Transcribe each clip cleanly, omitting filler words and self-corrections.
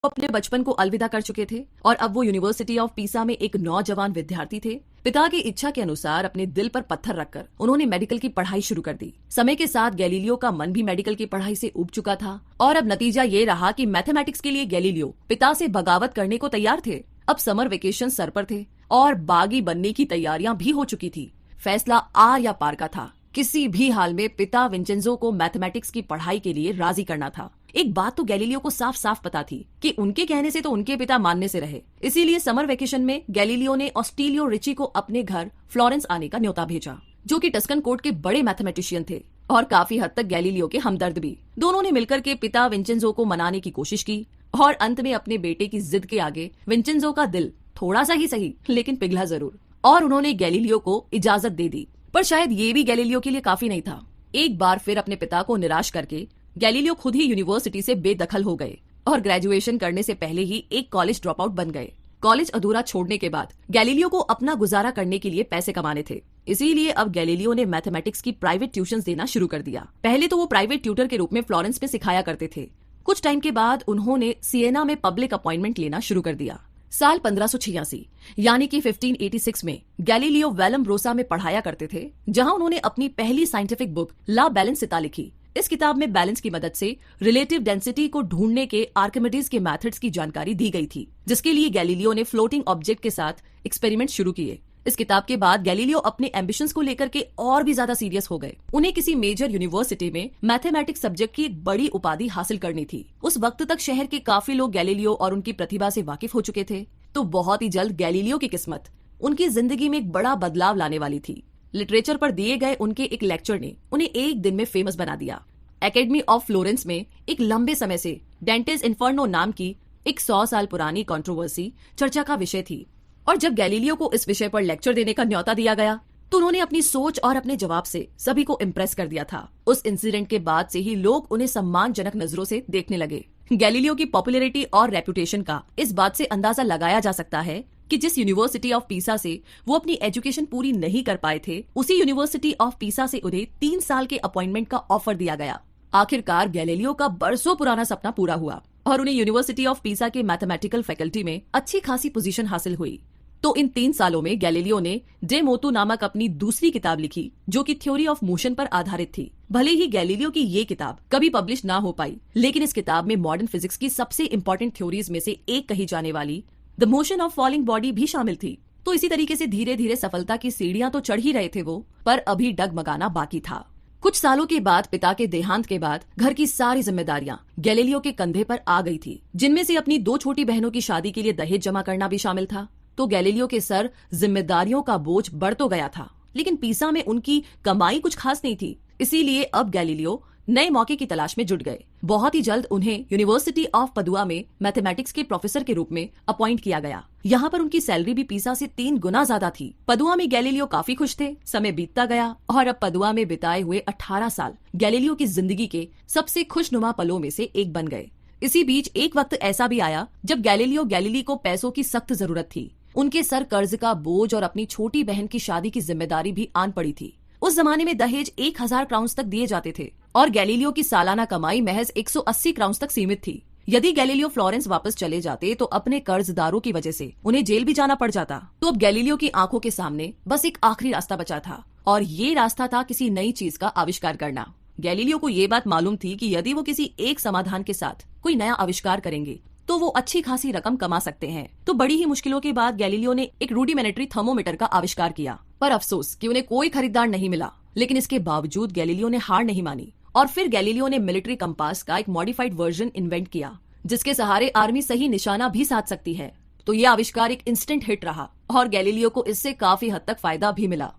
अपने बचपन को अलविदा कर चुके थे और अब वो यूनिवर्सिटी ऑफ पीसा में एक नौजवान विद्यार्थी थे। पिता की इच्छा के अनुसार अपने दिल पर पत्थर रखकर उन्होंने मेडिकल की पढ़ाई शुरू कर दी। समय के साथ गैलीलियो का मन भी मेडिकल की पढ़ाई से उब चुका था और अब नतीजा ये रहा कि मैथमेटिक्स के लिए गैलीलियो पिता से बगावत करने को तैयार थे। अब समर वेकेशन सर पर थे और बागी बनने की तैयारियां भी हो चुकी थी। फैसला आर या पार का था। किसी भी हाल में पिता विंचेंजो को मैथमेटिक्स की पढ़ाई के लिए राजी करना था। एक बात तो गैलीलियो को साफ साफ पता थी कि उनके कहने से तो उनके पिता मानने से रहे। इसीलिए समर वेकेशन में गैलीलियो ने ऑस्टिलियो रिची को अपने घर फ्लोरेंस आने का न्योता भेजा, जो कि टस्कन कोर्ट के बड़े मैथमेटिशियन थे और काफी हद तक गैलीलियो के हमदर्द भी। दोनों ने मिलकर के पिता विंचेंजो को मनाने की कोशिश की और अंत में अपने बेटे की जिद के आगे विंचेंजो का दिल थोड़ा सा ही सही लेकिन पिघला जरूर और उन्होंने गैलीलियो को इजाजत दे दी। पर शायद ये भी गैलीलियो के लिए काफी नहीं था। एक बार फिर अपने पिता को निराश करके गैलीलियो खुद ही यूनिवर्सिटी से बेदखल हो गए और ग्रेजुएशन करने से पहले ही एक कॉलेज ड्रॉप आउट बन गए। कॉलेज अधूरा छोड़ने के बाद गैलीलियो को अपना गुजारा करने के लिए पैसे कमाने थे। इसीलिए अब गैलीलियो ने मैथमेटिक्स की प्राइवेट ट्यूशंस देना शुरू कर दिया। पहले तो वो प्राइवेट ट्यूटर के रूप में फ्लोरेंस में सिखाया करते थे। कुछ टाइम के बाद उन्होंने सिएना में पब्लिक अपॉइंटमेंट लेना शुरू कर दिया। साल 1586 यानी कि 1586 में गैलीलियो वैलम्ब्रोसा में पढ़ाया करते थे, जहां उन्होंने अपनी पहली साइंटिफिक बुक ला बैलेंसिता लिखी। इस किताब में बैलेंस की मदद से रिलेटिव डेंसिटी को ढूंढने के आर्किमिडीज के मेथड्स की जानकारी दी गई थी, जिसके लिए गैलीलियो ने फ्लोटिंग ऑब्जेक्ट के साथ एक्सपेरिमेंट शुरू किए। इस किताब के बाद गैलीलियो अपने एम्बिशंस को लेकर के और भी ज्यादा सीरियस हो गए। उन्हें किसी मेजर यूनिवर्सिटी में मैथमेटिक्स सब्जेक्ट की एक बड़ी उपाधि हासिल करनी थी। उस वक्त तक शहर के काफी लोग गैलीलियो और उनकी प्रतिभा से वाकिफ हो चुके थे, तो बहुत ही जल्द गैलीलियो की किस्मत उनकी जिंदगी में एक बड़ा बदलाव लाने वाली थी। लिटरेचर पर दिए गए उनके एक लेक्चर ने उन्हें एक दिन में फेमस बना दिया। एकेडमी ऑफ फ्लोरेंस में एक लंबे समय से डेंटेस इन्फर्नो नाम की एक 100 साल पुरानी कंट्रोवर्सी चर्चा का विषय थी और जब गैलीलियो को इस विषय पर लेक्चर देने का न्योता दिया गया तो उन्होंने अपनी सोच और अपने जवाब से सभी को इम्प्रेस कर दिया था। उस इंसिडेंट के बाद से ही लोग उन्हें सम्मानजनक नजरों से देखने लगे। गैलीलियो की पॉपुलैरिटी और रेपुटेशन का इस बात से अंदाजा लगाया जा सकता है कि जिस यूनिवर्सिटी ऑफ पीसा से वो अपनी एजुकेशन पूरी नहीं कर पाए थे, उसी यूनिवर्सिटी ऑफ पीसा से उन्हें 3 साल के अपॉइंटमेंट का ऑफर दिया गया। आखिरकार गैलीलियो का बरसों पुराना सपना पूरा हुआ और उन्हें यूनिवर्सिटी ऑफ पीसा के मैथमेटिकल फैकल्टी में अच्छी खासी पोजीशन हासिल हुई। तो इन 3 सालों में गैलीलियो ने डे मोटू नामक अपनी दूसरी किताब लिखी, जो कि थ्योरी ऑफ मोशन पर आधारित थी। भले ही गैलीलियो की ये किताब कभी पब्लिश ना हो पाई, लेकिन इस किताब में मॉडर्न फिजिक्स की सबसे इंपॉर्टेंट थ्योरीज में से एक कही जाने वाली the motion of falling body भी शामिल थी। तो इसी तरीके से धीरे धीरे सफलता की सीढ़ियां तो चढ़ ही रहे थे वो, पर अभी डगमगाना बाकी था। कुछ सालों के बाद पिता के देहांत के बाद घर की सारी जिम्मेदारियां गैलीलियो के कंधे पर आ गई थी, जिनमें से अपनी 2 छोटी बहनों की शादी के लिए दहेज जमा करना भी शामिल था। तो गैलीलियो के सर जिम्मेदारियों का बोझ बढ़ तो गया था, लेकिन पीसा में उनकी कमाई कुछ खास नहीं थी। इसीलिए अब गैलीलियो नए मौके की तलाश में जुट गए। बहुत ही जल्द उन्हें यूनिवर्सिटी ऑफ पदुआ में मैथमेटिक्स के प्रोफेसर के रूप में अपॉइंट किया गया। यहाँ पर उनकी सैलरी भी पीसा से 3 गुना ज्यादा थी। पदुआ में गैलीलियो काफी खुश थे। समय बीतता गया और अब पदुआ में बिताए हुए 18 साल गैलीलियो की जिंदगी के सबसे खुशनुमा पलों में से एक बन गए। इसी बीच एक वक्त ऐसा भी आया जब गैलीलियो गैलीली को पैसों की सख्त जरूरत थी। उनके सर कर्ज का बोझ और अपनी छोटी बहन की शादी की जिम्मेदारी भी आन पड़ी थी। उस जमाने में दहेज 1000 क्राउन्स तक दिए जाते थे और गैलीलियो की सालाना कमाई महज 180 क्राउन्स तक सीमित थी। यदि गैलीलियो फ्लोरेंस वापस चले जाते तो अपने कर्जदारों की वजह से उन्हें जेल भी जाना पड़ जाता। तो अब गैलीलियो की आंखों के सामने बस एक आखिरी रास्ता बचा था और ये रास्ता था किसी नई चीज का आविष्कार करना। गैलीलियो को ये बात मालूम थी कि यदि वो किसी एक समाधान के साथ कोई नया आविष्कार करेंगे तो वो अच्छी खासी रकम कमा सकते हैं। तो बड़ी ही मुश्किलों के बाद गैलीलियो ने एक रूडिमेंटरी थर्मोमीटर का आविष्कार किया, पर अफसोस कि उन्हें कोई खरीदार नहीं मिला। लेकिन इसके बावजूद गैलीलियो ने हार नहीं मानी और फिर गैलीलियो ने मिलिट्री कंपास का एक मॉडिफाइड वर्जन इन्वेंट किया, जिसके सहारे आर्मी सही निशाना भी साध सकती है। तो ये आविष्कार एक इंस्टेंट हिट रहा और गैलीलियो को इससे काफी हद तक फायदा भी मिला।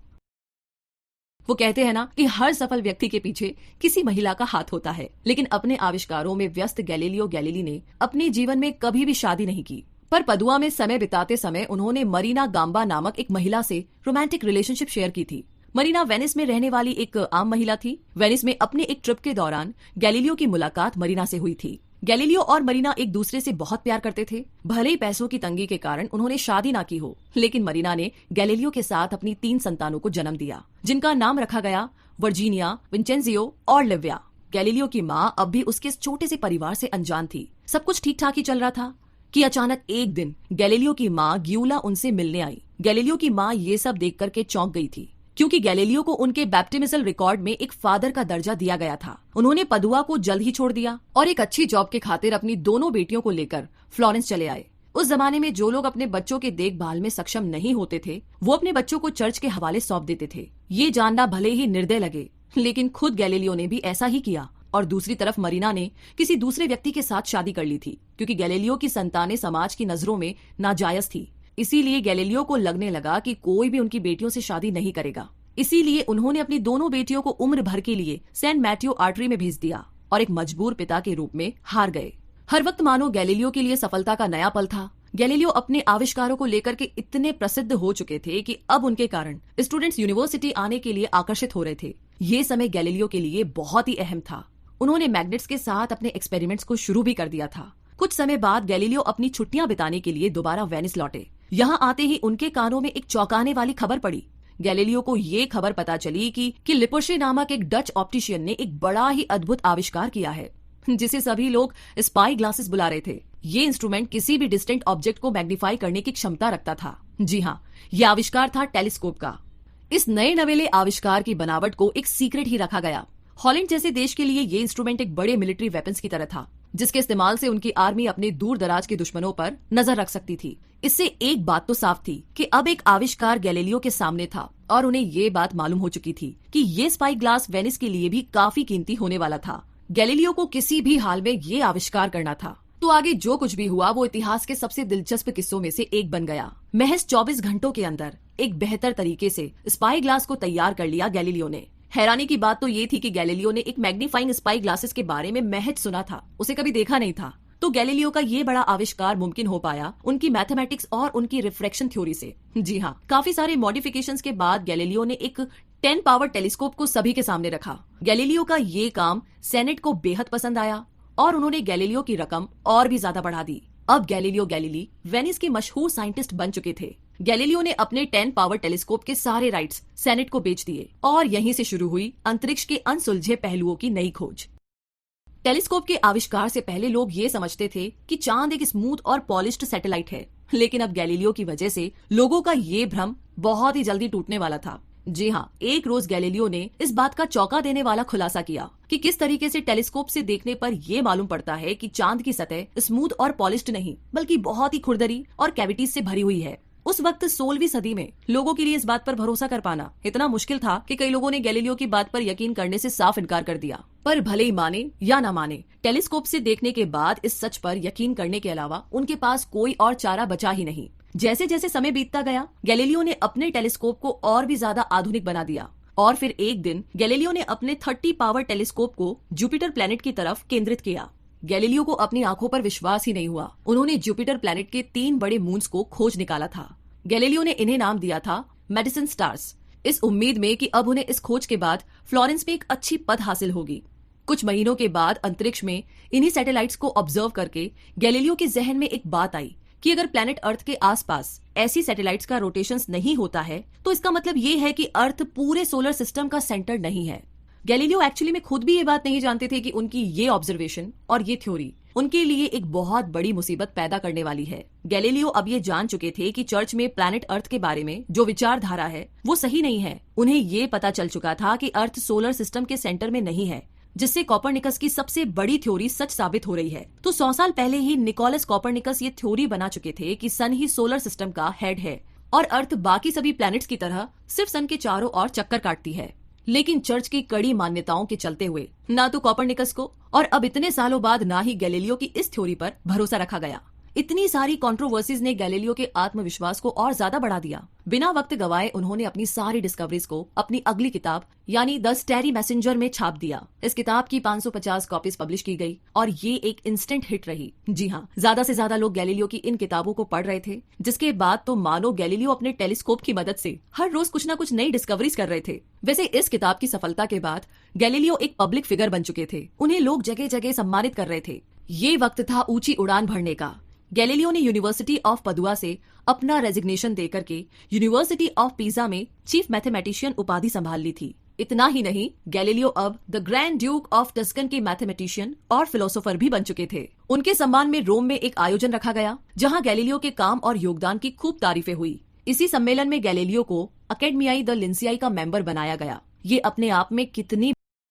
वो कहते हैं ना कि हर सफल व्यक्ति के पीछे किसी महिला का हाथ होता है, लेकिन अपने आविष्कारों में व्यस्त गैलीलियो गैलीली ने अपने जीवन में कभी भी शादी नहीं की। पर पदुआ में समय बिताते समय उन्होंने मरीना गाम्बा नामक एक महिला से रोमांटिक रिलेशनशिप शेयर की थी। मरीना वेनिस में रहने वाली एक आम महिला थी। वेनिस में अपने एक ट्रिप के दौरान गैलीलियो की मुलाकात मरीना से हुई थी। गैलीलियो और मरीना एक दूसरे से बहुत प्यार करते थे। भले ही पैसों की तंगी के कारण उन्होंने शादी ना की हो, लेकिन मरीना ने गैलीलियो के साथ अपनी 3 संतानों को जन्म दिया, जिनका नाम रखा गया वर्जीनिया, विंचेंजियो और लिविया। गैलीलियो की माँ अब भी उसके छोटे से परिवार से अनजान थी। सब कुछ ठीक ठाक ही चल रहा था कि अचानक एक दिन गैलीलियो की माँ ग्यूला उनसे मिलने आई। गैलीलियो की माँ ये सब देख करके चौंक गई थी, क्योंकि गैलीलियो को उनके बैप्टिमिसल रिकॉर्ड में एक फादर का दर्जा दिया गया था। उन्होंने पदुआ को जल्द ही छोड़ दिया और एक अच्छी जॉब के खातिर अपनी दोनों बेटियों को लेकर फ्लोरेंस चले आए। उस जमाने में जो लोग अपने बच्चों के देखभाल में सक्षम नहीं होते थे, वो अपने बच्चों को चर्च के हवाले सौंप देते थे। ये जानना भले ही निर्दय लगे, लेकिन खुद गैलीलियो ने भी ऐसा ही किया। और दूसरी तरफ मरीना ने किसी दूसरे व्यक्ति के साथ शादी कर ली थी, क्योंकि गैलीलियो की संतानें समाज की नजरों में नाजायज थी। इसीलिए गैलीलियो को लगने लगा कि कोई भी उनकी बेटियों से शादी नहीं करेगा। इसीलिए उन्होंने अपनी दोनों बेटियों को उम्र भर के लिए सेंट मैथ्यू आर्टरी में भेज दिया और एक मजबूर पिता के रूप में हार गए। हर वक्त मानो गैलीलियो के लिए सफलता का नया पल था। गैलीलियो अपने आविष्कारों को लेकर के इतने प्रसिद्ध हो चुके थे कि अब उनके कारण स्टूडेंट्स यूनिवर्सिटी आने के लिए आकर्षित हो रहे थे। ये समय गैलीलियो के लिए बहुत ही अहम था। उन्होंने मैग्नेट्स के साथ अपने एक्सपेरिमेंट्स को शुरू भी कर दिया था। कुछ समय बाद गैलीलियो अपनी छुट्टियां बिताने के लिए दोबारा वेनिस लौटे। यहाँ आते ही उनके कानों में एक चौंकाने वाली खबर पड़ी। गैलीलियो को ये खबर पता चली कि लिपोशे नामक एक डच ऑप्टिशियन ने एक बड़ा ही अद्भुत आविष्कार किया है, जिसे सभी लोग स्पाई ग्लासेस बुला रहे थे। ये इंस्ट्रूमेंट किसी भी डिस्टेंट ऑब्जेक्ट को मैग्नीफाई करने की क्षमता रखता था। जी हाँ, यह आविष्कार था टेलीस्कोप का। इस नए नवेले आविष्कार की बनावट को एक सीक्रेट ही रखा गया। हॉलैंड जैसे देश के लिए ये इंस्ट्रूमेंट एक बड़े मिलिट्री वेपन्स की तरह था, जिसके इस्तेमाल से उनकी आर्मी अपने दूर दराज के दुश्मनों पर नजर रख सकती थी। इससे एक बात तो साफ थी कि अब एक आविष्कार गैलीलियो के सामने था और उन्हें ये बात मालूम हो चुकी थी कि ये स्पाई ग्लास वेनिस के लिए भी काफी कीमती होने वाला था। गैलीलियो को किसी भी हाल में ये आविष्कार करना था। तो आगे जो कुछ भी हुआ वो इतिहास के सबसे दिलचस्प किस्सों में से एक बन गया। महज 24 घंटों के अंदर एक बेहतर तरीके से स्पाई ग्लास को तैयार कर लिया गैलीलियो ने। हैरानी की बात तो ये थी कि गैलीलियो ने एक मैग्नीफाइंग स्पाई ग्लासेस के बारे में महज सुना था, उसे कभी देखा नहीं था। तो गैलीलियो का ये बड़ा आविष्कार मुमकिन हो पाया उनकी मैथमेटिक्स और उनकी रिफ्रैक्शन थ्योरी से। जी हाँ, काफी सारे मॉडिफिकेशंस के बाद गैलीलियो ने एक 10 पावर टेलीस्कोप को सभी के सामने रखा। गैलीलियो का ये काम सेनेट को बेहद पसंद आया और उन्होंने गैलीलियो की रकम और भी ज्यादा बढ़ा दी। अब गैलीलियो गैलीली वेनिस के मशहूर साइंटिस्ट बन चुके थे। गैलीलियो ने अपने 10 पावर टेलीस्कोप के सारे राइट्स सेनेट को बेच दिए और यहीं से शुरू हुई अंतरिक्ष के अनसुलझे पहलुओं की नई खोज। टेलीस्कोप के आविष्कार से पहले लोग ये समझते थे कि चांद एक स्मूथ और पॉलिश्ड सैटेलाइट है, लेकिन अब गैलीलियो की वजह से लोगों का ये भ्रम बहुत ही जल्दी टूटने वाला था। जी हाँ, एक रोज गैलीलियो ने इस बात का चौंका देने वाला खुलासा किया कि किस तरीके से टेलीस्कोप से देखने पर यह मालूम पड़ता है कि चांद की सतह स्मूथ और पॉलिश्ड नहीं बल्कि बहुत ही खुरदरी और कैविटीज से भरी हुई है। उस वक्त 16वीं सदी में लोगों के लिए इस बात पर भरोसा कर पाना इतना मुश्किल था कि कई लोगों ने गैलीलियो की बात पर यकीन करने से साफ इनकार कर दिया। पर भले ही माने या ना माने, टेलीस्कोप से देखने के बाद इस सच पर यकीन करने के अलावा उनके पास कोई और चारा बचा ही नहीं। जैसे जैसे समय बीतता गया, गैलीलियो ने अपने टेलीस्कोप को और भी ज्यादा आधुनिक बना दिया और फिर एक दिन गैलीलियो ने अपने 30 पावर टेलीस्कोप को जुपिटर प्लैनेट की तरफ केंद्रित किया। गैलीलियो को अपनी आंखों पर विश्वास ही नहीं हुआ। उन्होंने जुपिटर प्लैनेट के 3 बड़े मून्स को खोज निकाला था। गैलीलियो ने इन्हें नाम दिया था मेडिसिन स्टार्स, इस उम्मीद में कि अब उन्हें इस खोज के बाद फ्लोरेंस में एक अच्छी पद हासिल होगी। कुछ महीनों के बाद अंतरिक्ष में इन्हीं सैटेलाइट्स को ऑब्जर्व करके गैलीलियो के जहन में एक बात आई कि अगर प्लैनेट अर्थ के आसपास ऐसी सैटेलाइट्स का रोटेशंस नहीं होता है तो इसका मतलब ये है कि अर्थ पूरे सोलर सिस्टम का सेंटर नहीं है। गैलीलियो एक्चुअली में खुद भी ये बात नहीं जानते थे कि उनकी ये ऑब्जर्वेशन और ये थ्योरी उनके लिए एक बहुत बड़ी मुसीबत पैदा करने वाली है। गैलीलियो अब ये जान चुके थे कि चर्च में प्लैनेट अर्थ के बारे में जो विचारधारा है वो सही नहीं है। उन्हें ये पता चल चुका था कि अर्थ सोलर सिस्टम के सेंटर में नहीं है, जिससे कॉपरनिकस की सबसे बड़ी थ्योरी सच साबित हो रही है। तो 100 साल पहले ही निकोलस कॉपरनिकस ये थ्योरी बना चुके थे कि सन ही सोलर सिस्टम का हेड है और अर्थ बाकी सभी प्लैनेट्स की तरह सिर्फ सन के चारों ओर चक्कर काटती है। लेकिन चर्च की कड़ी मान्यताओं के चलते हुए ना तो कॉपरनिकस को और अब इतने सालों बाद ना ही गैलीलियो की इस थ्योरी पर भरोसा रखा गया। इतनी सारी कंट्रोवर्सीज ने गैलीलियो के आत्मविश्वास को और ज्यादा बढ़ा दिया। बिना वक्त गवाए उन्होंने अपनी सारी डिस्कवरीज को अपनी अगली किताब यानी द स्टेरी मैसेंजर में छाप दिया। इस किताब की 550 कॉपीज पब्लिश की गई और ये एक इंस्टेंट हिट रही। जी हाँ, ज्यादा से ज्यादा लोग गैलीलियो की इन किताबों को पढ़ रहे थे, जिसके बाद तो मानो गैलीलियो अपने टेलीस्कोप की मदद से हर रोज कुछ न कुछ नई डिस्कवरीज कर रहे थे। वैसे इस किताब की सफलता के बाद गैलीलियो एक पब्लिक फिगर बन चुके थे। उन्हें लोग जगह जगह सम्मानित कर रहे थे। ये वक्त था ऊंची उड़ान भरने का। गैलीलियो ने यूनिवर्सिटी ऑफ पदुआ से अपना रेजिग्नेशन देकर के यूनिवर्सिटी ऑफ पीसा में चीफ मैथमेटिशियन उपाधि संभाल ली थी। इतना ही नहीं, गैलीलियो अब the grand Duke of Tuscan के मैथमेटिशियन और फिलोसोफर भी बन चुके थे। उनके सम्मान में रोम में एक आयोजन रखा गया जहां गैलीलियो के काम और योगदान की खूब तारीफें हुई। इसी सम्मेलन में गैलीलियो को अकेडमियाई द लिंसियाई का मेंबर बनाया गया। ये अपने आप में कितनी